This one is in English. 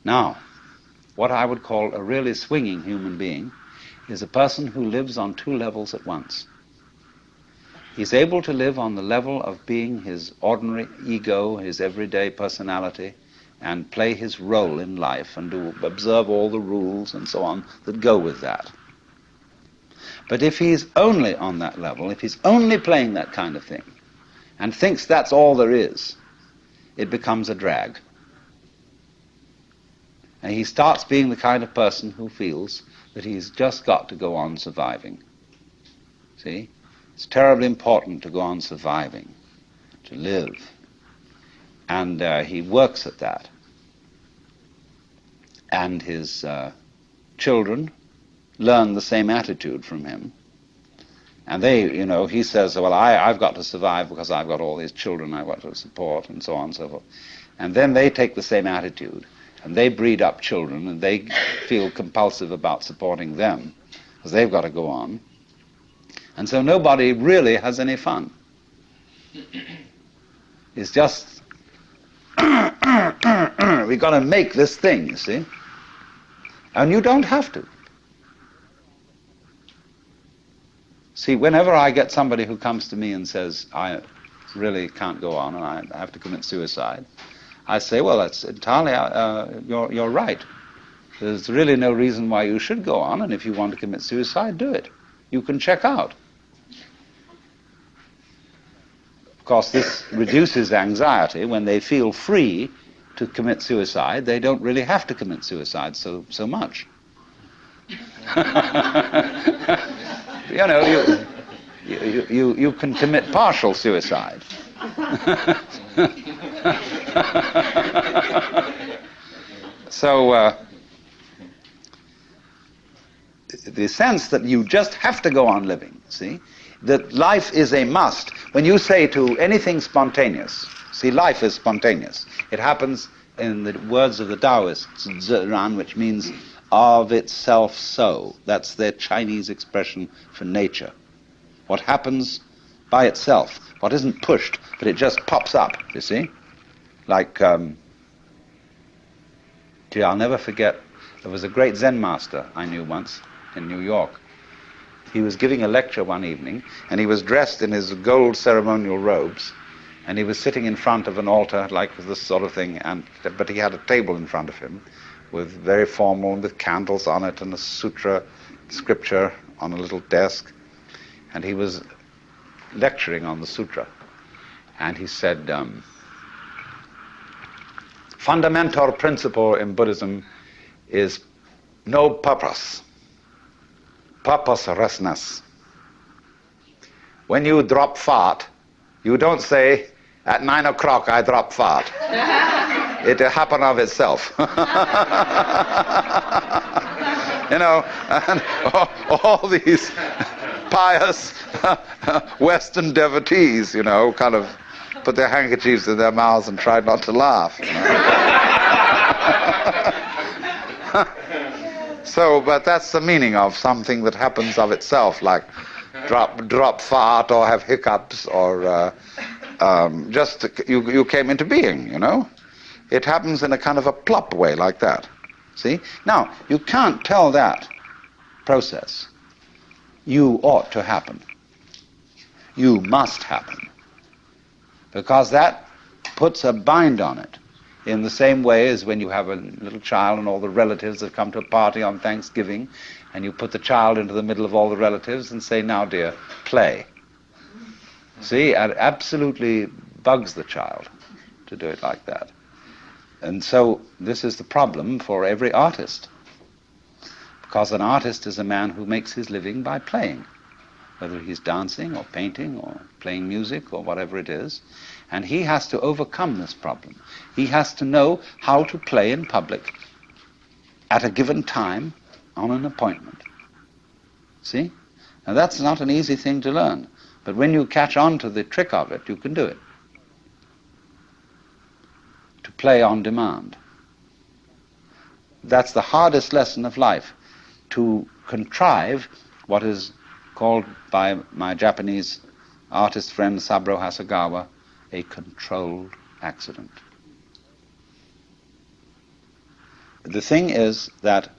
Now, what I would call a really swinging human being is a person who lives on two levels at once. He's able to live on the level of being his ordinary ego, his everyday personality, and play his role in life and observe all the rules and so on that go with that. But if he's only on that level, if he's only playing that kind of thing, and thinks that's all there is, it becomes a drag. And he starts being the kind of person who feels that he's just got to go on surviving. See? It's terribly important to go on surviving, to live. And he works at that. And his children learn the same attitude from him. And they, he says, well, I've got to survive because I've got all these children I've got to support, and so on and so forth. And then they take the same attitude, and they breed up children, and they feel compulsive about supporting them, because they've got to go on. And so nobody really has any fun. It's just, we've got to make this thing, you see. And you don't have to. See, whenever I get somebody who comes to me and says, I really can't go on and I have to commit suicide, I say, well, that's entirely, you're right. There's really no reason why you should go on, and if you want to commit suicide, do it. You can check out. Of course, this reduces anxiety. When they feel free to commit suicide, they don't really have to commit suicide so much. You can commit partial suicide. So the sense that you just have to go on living, see, that life is a must. When you say to anything spontaneous, see, life is spontaneous. It happens, in the words of the Taoists, Zheran, which means of itself so. That's their Chinese expression for nature. What happens by itself, what isn't pushed, but it just pops up, you see? Like, I'll never forget, there was a great Zen master I knew once in New York. He was giving a lecture one evening, and he was dressed in his gold ceremonial robes, and he was sitting in front of an altar like this sort of thing, but he had a table in front of him with very formal, with candles on it, and a sutra scripture on a little desk, and he was lecturing on the sutra. And he said, fundamental principle in Buddhism is no purpose. Purposelessness. When you drop fart, you don't say, at 9 o'clock I drop fart. It happened of itself. And all these pious Western devotees, kind of put their handkerchiefs in their mouths and tried not to laugh. So, but that's the meaning of something that happens of itself, like drop fart or have hiccups or just you came into being, It happens in a kind of a plop way like that. See? Now, you can't tell that process, you ought to happen. You must happen. Because that puts a bind on it. In the same way as when you have a little child and all the relatives have come to a party on Thanksgiving, and you put the child into the middle of all the relatives and say, now dear, play. See, it absolutely bugs the child to do it like that. And so this is the problem for every artist. Because an artist is a man who makes his living by playing, whether he's dancing or painting or playing music or whatever it is. And he has to overcome this problem. He has to know how to play in public at a given time on an appointment. See? Now that's not an easy thing to learn. But when you catch on to the trick of it, you can do it. To play on demand. That's the hardest lesson of life. To contrive what is called by my Japanese artist friend Saburo Hasegawa a controlled accident. the thing is that